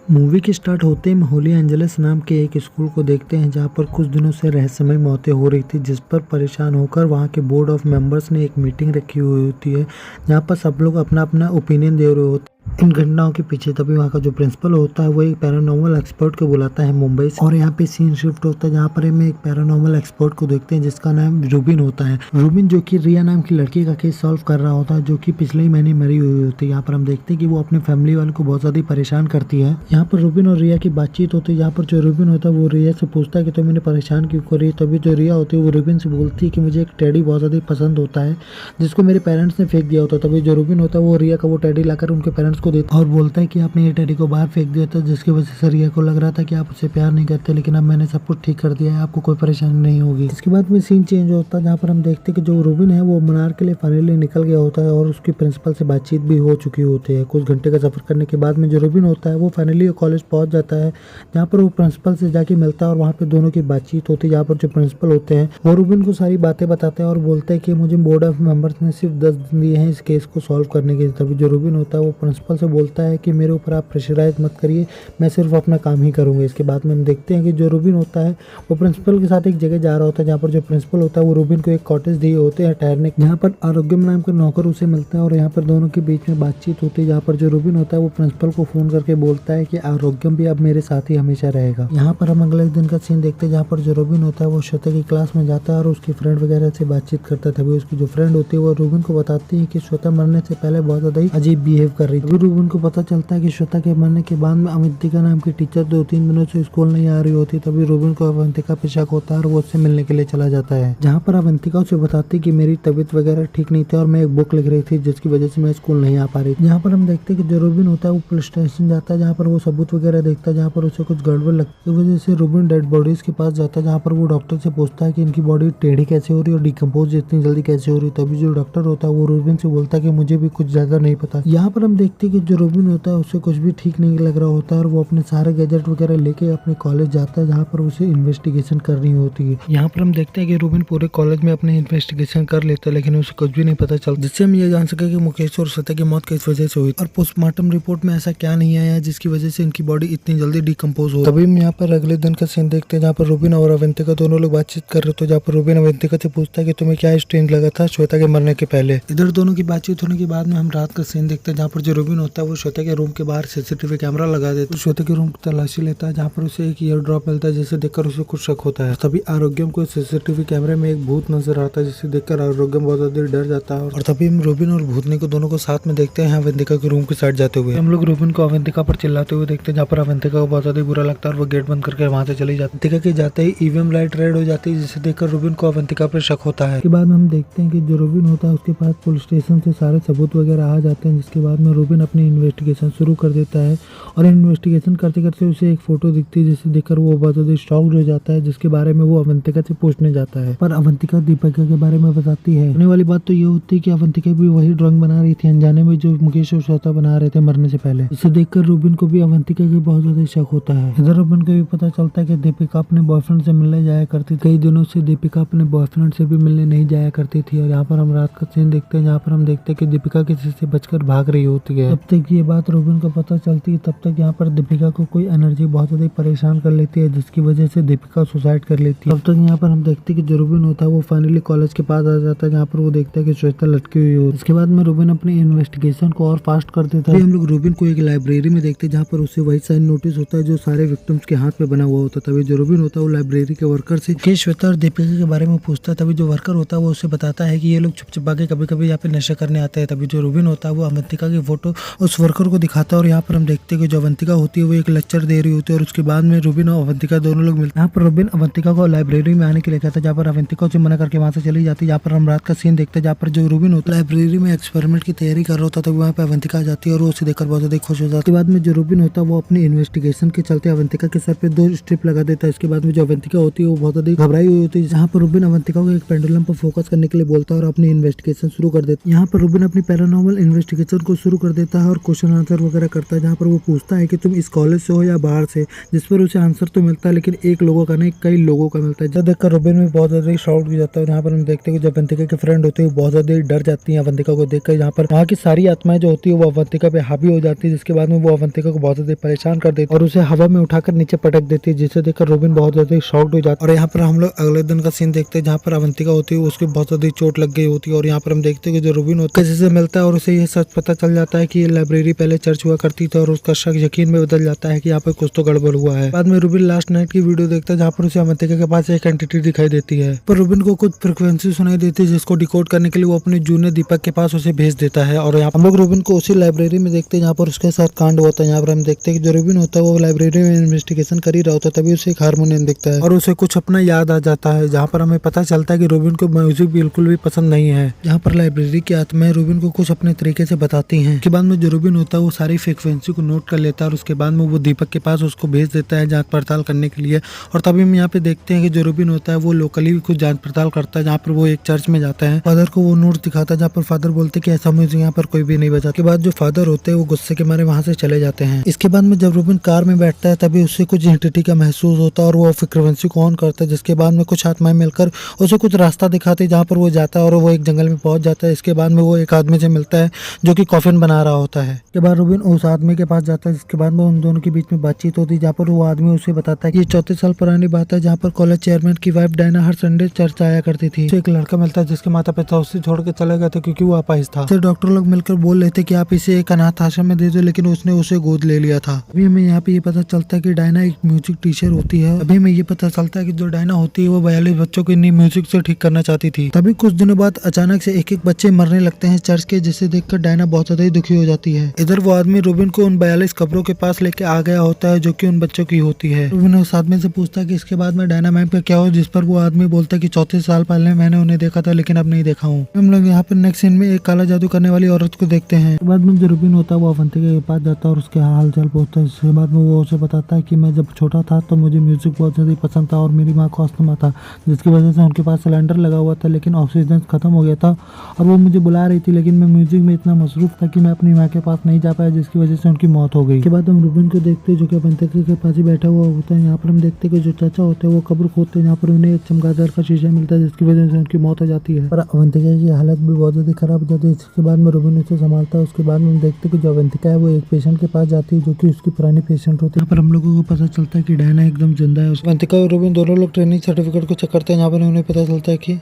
Movie के start होते ही हम होली एंजल्स नाम के एक स्कूल को देखते हैं जहां पर कुछ दिनों से रहस्यमय मौतें हो रही थी, जिस पर परेशान होकर वहां के बोर्ड ऑफ मेंबर्स ने एक मीटिंग रखी हुई होती है जहां पर सब लोग अपना अपना ओपिनियन दे रहे होते हैं इन घटनाओं के पीछे। तभी वहाँ का जो प्रिंसिपल होता है वो एक पैरानॉर्मल एक्सपर्ट को बुलाता है मुंबई से, और यहाँ पे सीन शिफ्ट होता है जहाँ पर हमें एक पैरानॉर्मल एक्सपर्ट को देखते हैं जिसका नाम रूबिन होता है। रूबिन जो कि रिया नाम की लड़की का केस सॉल्व कर रहा होता है जो कि पिछले ही महीने मरी हुई होती है। यहाँ पर हम देखते हैं कि वो अपने फैमिली वालों को बहुत ज्यादा परेशान करती है। यहाँ पर रूबिन और रिया की बातचीत होती है जहाँ पर जो रूबिन होता है वो रिया से पूछता है कि तुम मैंने परेशान क्यों करी। तभी जो रिया होती है वो रूबिन से बोलती है कि मुझे एक टेडी बहुत ज्यादा पसंद होता है जिसको मेरे पेरेंट्स ने फेंक दिया होता है। तभी जो रूबिन होता है वो रिया का वो टेडी लाकर उनके पेरेंट्स को देता है और बोलता है कि आपने ये टेडी को बाहर फेंक दिया था, जिसकी वजह से रिया को लग रहा था कि आप उससे प्यार नहीं करते, लेकिन अब मैंने सब कुछ ठीक कर दिया है, आपको कोई परेशानी नहीं होगी। इसके बाद में सीन चेंज होता है जहाँ पर हम देखते हैं कि जो रूबिन है वो मनार के लिए फाइनली निकल गया होता है और उसकी प्रिंसिपल से बातचीत भी हो चुकी होती है। कुछ घंटे का सफर करने के बाद में जो रूबिन होता है वो फाइनली कॉलेज पहुंच जाता है जहाँ पर वो प्रिंसिपल से जाके मिलता है और वहाँ पे दोनों की बातचीत होती है जहाँ पर जो प्रिंसिपल होते हैं वो रूबिन को सारी बातें बताते हैं और बोलते हैं कि मुझे बोर्ड ऑफ मेंबर्स ने सिर्फ 10 दिन दिए हैं इस केस को सॉल्व करने के। तभी जो रूबिन होता है वो प्रिंसिपल से बोलता है कि मेरे ऊपर आप प्रेशराइज मत करिए, मैं सिर्फ अपना काम ही करूंगा। इसके बाद में हम देखते हैं कि जो रूबिन होता है वो प्रिंसिपल के साथ एक जगह जा रहा होता है जहाँ पर जो प्रिंसिपल होता है वो रूबिन को एक कॉटेज दिए होते हैं ठहरने, जहाँ पर आरोग्यम नाम का नौकर उसे मिलता है और यहाँ पर दोनों के बीच में बातचीत होती है जहाँ पर जो रूबिन होता है वो प्रिंसिपल को फोन करके बोलता है कि आरोग्यम भी अब मेरे साथ ही हमेशा रहेगा। यहाँ पर हम अगले दिन का सीन देखते हैं जहाँ पर जो रूबिन होता है वो श्वेता की क्लास में जाता है और उसकी फ्रेंड वगैरह से बातचीत करता है। तभी उसकी जो फ्रेंड होती है वो रूबिन को बताती है कि श्वेता मरने से पहले बहुत ज्यादा ही अजीब बिहेव कर रही थी। रूबिन को पता चलता है कि श्वेता के मरने के बाद में अवंतिका नाम की टीचर 2-3 दिनों से स्कूल नहीं आ रही होती। तभी रूबिन को अवंतिका पे शक होता है और वो उससे मिलने के लिए चला जाता है जहाँ पर अवंतिका उसे बताती कि मेरी तबीयत वगैरह ठीक नहीं थी और मैं एक बुक लिख रही थी जिसकी वजह से मैं स्कूल नहीं आ पा रही थी। यहाँ पर हम देखते हैं कि जो रूबिन होता है वो पुलिस स्टेशन जाता है जहाँ पर वो सबूत वगैरह देखता है जहाँ पर उसे कुछ गड़बड़ लगती है। वजह से रूबिन डेड बॉडीज के पास जाता है जहाँ पर वो डॉक्टर से पूछता है कि इनकी बॉडी टेढ़ी कैसे हो रही है और डिकम्पोज इतनी जल्दी कैसे हो रही है। तभी जो डॉक्टर होता है वो रूबिन से बोलता है कि मुझे भी कुछ ज्यादा नहीं पता। यहाँ पर हम देखते हैं कि जो रूबिन होता है उसे कुछ भी ठीक नहीं लग रहा होता है और वो अपने सारे गैजेट वगैरह लेके अपने कॉलेज जाता है जहाँ पर उसे इन्वेस्टिगेशन करनी होती है। यहाँ पर हम देखते हैं कि रूबिन पूरे कॉलेज में अपने इन्वेस्टिगेशन कर लेता है लेकिन उसे कुछ भी नहीं पता चलता, जिससे हम ये जान सके कि मुकेश और श्वेता की मौत किस वजह से हुई और पोस्टमार्टम रिपोर्ट में ऐसा क्या नहीं आया जिसकी वजह से इनकी बॉडी इतनी जल्दी डिकम्पोज हो। तभी हम यहाँ पर अगले दिन का सीन देखते हैं जहाँ पर रूबिन और अवंतिका दोनों लोग बातचीत कर रहे थे जहाँ पर रूबिन अवंतिका से पूछता है कि तुम्हें क्या स्ट्रेंज लगा था श्वेता के मरने के पहले। इधर दोनों की बातचीत होने के बाद में हम रात का सीन देखते हैं जहाँ पर जो रूबिन होता है वो श्वेता के रूम के बाहर सीसीटीवी कैमरा लगा देता है, श्वेता के रूम की तलाशी लेता है जहाँ पर उसे एक ईयर ड्रॉप मिलता है जिसे देखकर उसे कुछ शक होता है। तभी आरोग्यम को सीसीटीवी कैमरे में एक भूत नजर आता है जिसे देखकर आरोग्यम बहुत ज्यादा डर जाता है और तभी हम रूबिन और भूतनी को दोनों को साथ में देखते हैं अवंतिका के रूम के साइड जाते हुए। हम लोग रूबिन को अवंतिका पर चिल्लाते हुए देखते हैं जहाँ पर अवंतिका को बहुत ज्यादा बुरा लगता है और वो गेट बंद करके वहाँ से चली जाती है। अवंतिका के जाते ही ईवीएम लाइट रेड हो जाती है जिसे देखकर रूबिन को अवंतिका पर शक होता है। इसके बाद हम देखते हैं कि जो रूबिन होता है उसके पास पुलिस स्टेशन से सारे सबूत वगैरह आ जाते हैं, जिसके बाद में रूबिन अपनी इन्वेस्टिगेशन शुरू कर देता है और इन्वेस्टिगेशन करते करते उसे एक फोटो दिखती है जिसे देखकर वो बहुत ज्यादा शॉक्ड हो जाता है, जिसके बारे में वो अवंतिका से पूछने जाता है। पर अवंतिका दीपिका के बारे में बताती है। होने वाली बात तो ये होती है कि अवंतिका भी वही ड्राइंग बना रही थी अनजाने में जो मुकेश और श्वेता बना रहे थे मरने से पहले। इसे देखकर रूबिन को भी अवंतिका की बहुत ज्यादा शक होता है। इधर रूबिन को भी पता चलता है कि दीपिका अपने बॉयफ्रेंड से मिलने जाया करती थी। कई दिनों से दीपिका अपने बॉयफ्रेंड से भी मिलने नहीं जाया करती थी और यहाँ पर हम रात का सीन देखते हैं जहाँ पर हम देखते हैं कि दीपिका किसी से बचकर भाग रही होती है। तब तक ये बात रूबिन को पता चलती है, तब तक यहाँ पर दीपिका को कोई एनर्जी बहुत ज्यादा परेशान कर लेती है जिसकी वजह से दीपिका सुसाइड कर लेती है। तब तक यहाँ पर हम देखते हैं कि जो रूबिन होता है वो फाइनली कॉलेज के पास आ जाता है जहाँ पर वो देखता है कि श्वेता लटकी हुई हो। इसके बाद में रूबिन अपनी इन्वेस्टिगेशन को और फास्ट कर देता है। हम लोग रूबिन को एक लाइब्रेरी में देखते हैं जहाँ पर उसे वही साइन नोटिस होता है जो सारे विक्टिम्स के हाथ पे बना हुआ होता है। तभी जो रूबिन होता है वो लाइब्रेरी के वर्कर से श्वेता और दीपिका के बारे में पूछता है। तभी जो वर्कर होता है वो उसे बताता है कि ये लोग छुप छुपा के कभी कभी यहाँ पे नशा करने आते हैं। तभी जो रूबिन होता है वो अवंतिका की फोटो उस वर्कर को दिखाता है और यहाँ पर हम देखते हैं कि जो अवंतिका होती है वो एक लेक्चर दे रही होती है और उसके बाद में रूबिन और अवंतिका दोनों लोग मिलते हैं। यहाँ पर रूबिन अवंतिका को लाइब्रेरी में आने के लिए कहता है जहाँ पर अवंतिका उसे मना करके वहाँ से चली जाती है। यहाँ पर हम रात का सीन देखते हैं जहाँ पर जो रूबिन होता है लाइब्रेरी में एक्सपेरिमेंट की तैयारी कर रहा होता है तभी वहाँ पे अवंतिका आ जाती है और वो उसे देखकर बहुत ज्यादा खुश हो जाती है। बाद में जो रूबिन होता है वो अपनी इन्वेस्टिगेशन के चलते अवंतिका के सर पे 2 स्ट्रिप लगा देता है। इसके बाद में जो अवंतिका होती है वो बहुत ज्यादा घबराई हुई होती है जहाँ पर रूबिन अवंतिका को एक पेंडुलम पर फोकस करने के लिए बोलता है और अपनी इन्वेस्टिगेशन शुरू कर देता है। यहाँ पर रूबिन अपनी पैरानॉर्मल इन्वेस्टिगेशन को शुरू कर देता आता है और क्वेश्चन आंसर वगैरह करता है, जहाँ पर वो पूछता है कि तुम इस कॉलेज से हो या बाहर से, जिस पर उसे आंसर तो मिलता है लेकिन एक लोगों का नहीं कई लोगों का मिलता है। जब देखकर रोबिन भी बहुत ज्यादा शॉक हो जाता है। यहाँ पर हम देखते हैं कि जब अवंतिका के फ्रेंड होते हैं बहुत ज्यादा डर जाती है अवंतिका को देखकर, जहाँ पर वहाँ की सारी आत्माएं जो होती है वो अवंतिका पे हावी हो जाती है, जिसके बाद में वो अवंतिका को बहुत ज्यादा परेशान कर देती है और उसे हवा में उठाकर नीचे पटक देती है, जिसे देखकर रोबिन बहुत ज्यादा शॉक्ड हो जाता है। और यहाँ पर हम लोग अगले दिन का सीन देखते हैं जहाँ पर अवंतिका होती है उसकी बहुत ज्यादा चोट लग गई होती है और यहाँ पर हम देखते हैं कि जो रोबिन होता है किसी से मिलता है और उसे ये सच पता चल जाता है कि ये लाइब्रेरी पहले चर्च हुआ करती थी और उसका शक यकीन में बदल जाता है कि यहाँ पर कुछ तो गड़बड़ हुआ है। बाद में रोबिन लास्ट नाइट की वीडियो देखता है जहाँ पर उसे अवंतिका के पास एक एंटिटी दिखाई देती है, पर रोबिन को कुछ फ्रिक्वेंसी सुनाई देती है जिसको डिकोड करने के लिए वो अपने जूनियर दीपक के पास उसे भेज देता है। और यहाँ हम लोग रोबिन को उसी लाइब्रेरी में देखते हैं जहाँ पर उसके साथ कांड होता है। यहाँ पर हम देखते हैं कि जो रोबिन होता है वो लाइब्रेरी में इन्वेस्टिगेशन कर ही रहा होता है, तभी उसे एक हारमोनियम दिखता है और उसे कुछ अपना याद आ जाता है, जहाँ पर हमें पता चलता है कि रोबिन को म्यूजिक बिल्कुल भी पसंद नहीं है। यहाँ पर लाइब्रेरी की आत्माएं रोबिन को कुछ अपने तरीके से बताती हैं। उसके बाद में जो रोबिन होता है वो सारी फ्रिक्वेंसी को नोट कर लेता है और उसके बाद में वो दीपक के पास उसको भेज देता है जांच पड़ताल करने के लिए। और तभी हम यहाँ पे देखते हैं कि जो रोबिन होता है वो लोकली भी कुछ जांच पड़ताल करता है, जहाँ पर वो एक चर्च में जाता है, फादर को वो नोट दिखाता है जहाँ पर फादर बोलते हैं कि ऐसा म्यूजिक यहाँ पर कोई भी नहीं बजा। के बाद जो फादर होते हैं वो गुस्से के मारे वहाँ से चले जाते हैं। इसके बाद में जब रोबिन कार में बैठता है तभी उससे कुछ एंटिटी का महसूस होता है और वो फ्रिक्वेंसी को ऑन करता है, जिसके बाद में कुछ आत्माएं मिलकर उसे कुछ रास्ता दिखाते हैं जहाँ पर वो जाता है और वो एक जंगल में पहुंच जाता है। इसके बाद में वो एक आदमी से मिलता है जो कि कॉफिन बना रहा होता है। इसके बाद रोबिन उस आदमी के पास जाता है, जिसके बाद में उन दोनों के बीच में बातचीत होती है, जहाँ पर वो आदमी उसे बताता है कि ये 34 साल पुरानी बात है जहाँ पर कॉलेज चेयरमैन की वाइफ डायना हर संडे चर्च आया करती थी। उसे एक लड़का मिलता है जिसके माता पिता उसे छोड़ के चले गए थे क्योंकि वो अपाहिज था। डॉक्टर लोग मिलकर बोल रहे थे कि आप इसे एक अनाथ आश्रम में दे दो, लेकिन उसने उसे गोद ले लिया था। अभी हमें यहाँ पे ये पता चलता है कि डायना एक म्यूजिक टीचर होती है। अभी हमें ये पता चलता है कि जो डायना होती है वो 42 बच्चों को इन्हीं म्यूजिक से ठीक करना चाहती थी। तभी कुछ दिनों बाद अचानक से एक एक बच्चे मरने लगते हैं चर्च के, जिसे देखकर डायना बहुत ज्यादा दुखी हो जाती है। इधर वो आदमी रोबिन को उन 42 कब्रों के पास लेके आ गया होता है जो कि उन बच्चों की होती है। रोबिन उस आदमी से पूछता है कि इसके बाद में डायना मैम का क्या हो, जिस पर वो आदमी बोलता है कि 34 साल पहले मैंने उन्हें देखा था लेकिन अब नहीं देखा हूँ। हम लोग यहाँ पर नेक्स्ट सीन में एक काला जादू करने वाली औरत को देखते हैं। बाद में जो रोबिन होता है वो अवंतिका के पास जाता है और उसके हाल चाल पूछता है। इसके बाद में वो उसे बताता है कि मैं जब छोटा था तो मुझे म्यूजिक बहुत ज्यादा पसंद था और मेरी माँ को अस्थमा था, जिसकी वजह से उनके पास सिलेंडर लगा हुआ था लेकिन ऑक्सीजन खत्म हो गया था और वो मुझे बुला रही थी, लेकिन मैं म्यूजिक में इतना मसरूफ था कि मैं अपनी माँ के पास नहीं जा पाया, जिसकी वजह से उनकी मौत हो गई। के बाद हम रोबिन को देखते हैं जो कि अवंतिका के पास ही बैठा हुआ होता है। यहाँ पर हम देखते हैं कि जो चाचा होते हैं वो कब्र खोदते हैं, यहाँ पर उन्हें एक चमगादड़ का शीशा मिलता है जिसकी वजह से उनकी मौत हो जाती है। पर अवंतिका की हालत भी बहुत ज्यादा खराब हो जाती है। इसके बाद में रोबिन उसे संभालता है। उसके बाद में हम देखते हैं कि जो अवंतिका है वो एक पेशेंट के पास जाती है जो कि उसकी पुरानी पेशेंट होती है। यहाँ पर हम लोगों को पता चलता है कि डायना एकदम जिंदा है। अवंतिका और रोबिन दोनों लोग ट्रेनिंग सर्टिफिकेट को चेक करते हैं। यहाँ पर उन्हें पता चलता है कि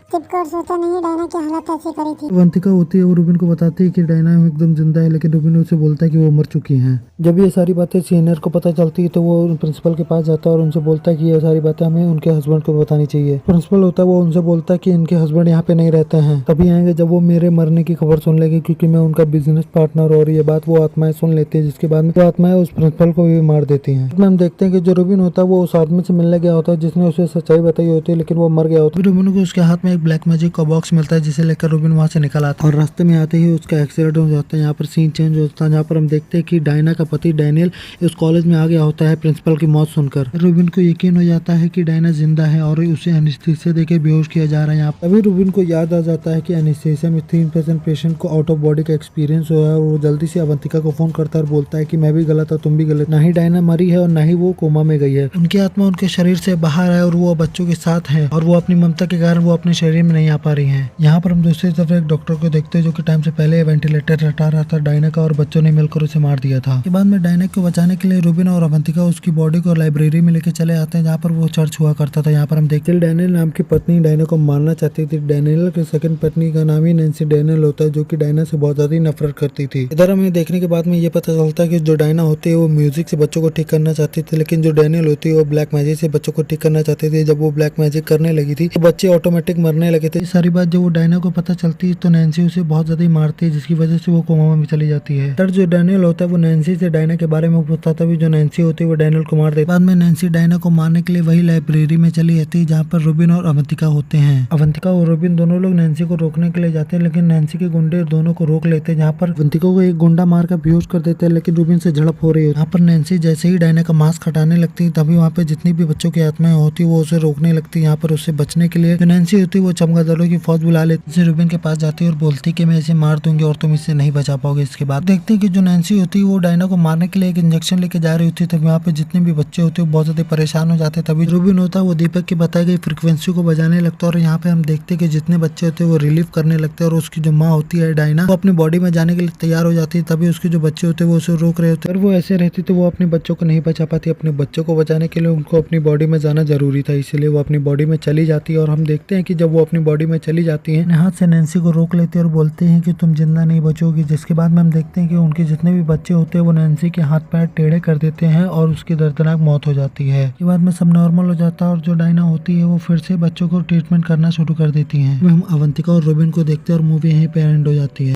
अवंतिका होती है वो रोबिन को बताती है कि डायना एकदम जिंदा है, लेकिन रोबिन उसे बोलता है कि वो मर चुकी हैं। जब ये सारी बातें सीनियर को पता चलती है तो वो प्रिंसिपल के पास जाता है और उनसे बोलता है कि ये सारी बातें हमें उनके हस्बैंड को बतानी चाहिए। प्रिंसिपल होता है वो उनसे बोलता है कि इनके हस्बैंड यहाँ पे नहीं रहते हैं, तभी आएंगे जब वो मेरे मरने की खबर सुन लेंगे क्योंकि मैं उनका बिजनेस पार्टनर। और ये बात वो आत्माएं सुन लेती है, जिसके बाद में वो आत्माएं उस प्रिंसिपल को भी मार देती हैं। इसमें हम देखते हैं कि जो रोबिन होता है वो उस आदमी से मिलने गया होता है जिसने उसे सच्चाई बताई होती है, लेकिन वो मर गया होता है। रोबिन को उसके हाथ में एक ब्लैक मैजिक का बॉक्स मिलता है जिसे लेकर रोबिन वहाँ से निकल आता है और रास्ते में आते ही उसका एक्सीडेंट हो जाता है। यहाँ पर सीन चेंज होता है, जहाँ पर हम देखते हैं कि डायना का पति डैनियल उस कॉलेज में आ गया होता है प्रिंसिपल की मौत सुनकर। रोबिन को यकीन हो जाता है कि डायना जिंदा है और उसे एनेस्थीसिया देकर बेहोश किया जा रहा है। यहाँ तभी रोबिन को याद आ जाता है कि एनेस्थीसिया में 3% पेशेंट को आउट ऑफ बॉडी का एक्सपीरियंस हुआ है और वो जल्दी से अवंतिका को फोन करता है और बोलता है कि मैं भी गलत था, तुम भी गलत, ना ही डायना मरी है और ना ही वो कोमा में गई है। उनकी आत्मा उनके शरीर से बाहर है और वो बच्चों के साथ है और वो अपनी ममता के कारण वो अपने शरीर में नहीं आ पा रही है। यहाँ पर हम दूसरी तरफ एक डॉक्टर को देखते हैं जो कि टाइम से पहले वेंटिलेटर हटा रहा था डायना का और बच्चों ने मिलकर उसे मार दिया था। के बाद में डायना को बचाने के लिए रोबिन और अवंतिका उसकी बॉडी को लाइब्रेरी में लेके चले आते हैं जहाँ पर वो चर्च हुआ करता था। यहाँ पर हम देखते हैं डैनियल नाम की पत्नी डायना को मारना चाहती थी। डैनियल की सेकंड पत्नी का नाम ही नैन्सी डैनियल होता है जो कि डायना से बहुत ज्यादा नफरत करती थी। इधर हमें देखने के बाद में ये पता चलता है कि जो डायना होती है वो म्यूजिक से बच्चों को ठीक करना चाहती थी, लेकिन जो डैनियल होती है वो ब्लैक मैजिक से बच्चों को ठीक करना चाहती थी। जब वो ब्लैक मैजिक करने लगी थी तो बच्चे ऑटोमेटिक मरने लगे थे। सारी बात जब वो डायना को पता चलती है तो नैन्सी उसे बहुत ज्यादा मारती है, जिसकी वजह से वो कोमा में चली जाती है। तर जो डैनियल होता है वो नैन्सी से डायना के बारे में पूछता था, जो नैन्सी होती है वो डैनियल को मार देती। बाद में नैन्सी डायना को मारने के लिए वही लाइब्रेरी में चली जाती है जहाँ पर रोबिन और अवंतिका होते हैं। अवंतिका और रोबिन दोनों लोग नैन्सी को रोकने के लिए जाते हैं, लेकिन नैन्सी के गुंडे दोनों को रोक लेते हैं। जहाँ पर अवंतिका को एक गुंडा मार कर बेहोश कर देते हैं, लेकिन रोबिन से झड़प हो रही है। यहाँ पर नैन्सी जैसे ही डायना का मास्क हटाने लगती है तभी वहाँ पे जितनी भी बच्चों की आत्माएं होती है वो उसे रोकने लगती है। यहाँ पर उससे बचने के लिए जो नैन्सी होती है वो चमगादड़ों की फौज बुला लेती है, रोबिन के पास जाती है और बोलती है कि मैं इसे मार दूंगी और तुम इससे नहीं बचा पाओगे। इसके के बाद देखते हैं कि जो नैन्सी होती है वो डायना को मारने के लिए एक इंजेक्शन लेके जा रही होती है। तब यहाँ पे जितने भी बच्चे होते हैं बहुत ज्यादा परेशान हो जाते हैं। तभी रूबिन होता है वो दीपक की बताई गई फ्रीक्वेंसी को बजाने लगता है और यहाँ पे हम देखते हैं कि जितने बच्चे होते हैं वो रिलीव करने लगते हैं और उसकी जो माँ होती है डायना वो अपनी बॉडी में जाने के लिए तैयार हो जाती है। तभी उसके जो बच्चे होते हैं वो उसे रोक रहे होते हैं और वो ऐसे रहती तो वो अपने बच्चों को नहीं बचा पाती। अपने बच्चों को बचाने के लिए उनको अपनी बॉडी में जाना जरूरी था, इसलिए वो अपनी बॉडी में चली जाती है। और हम देखते हैं कि जब वो अपनी बॉडी में चली जाती है हाथ से नैन्सी को रोक लेते हैं और बोलते हैं कि तुम जिंदा नहीं बचोगी। जिसके बाद में हम देखते हैं कि उनके जितने भी बच्चे होते हैं वो नैन्सी के हाथ पैर टेढ़े कर देते हैं और उसकी दर्दनाक मौत हो जाती है। इसके बाद में सब नॉर्मल हो जाता है और जो डायना होती है वो फिर से बच्चों को ट्रीटमेंट करना शुरू कर देती है। हम अवंतिका और रूबिन को देखते हैं और मूवी यहीं पे एंड हो जाती है।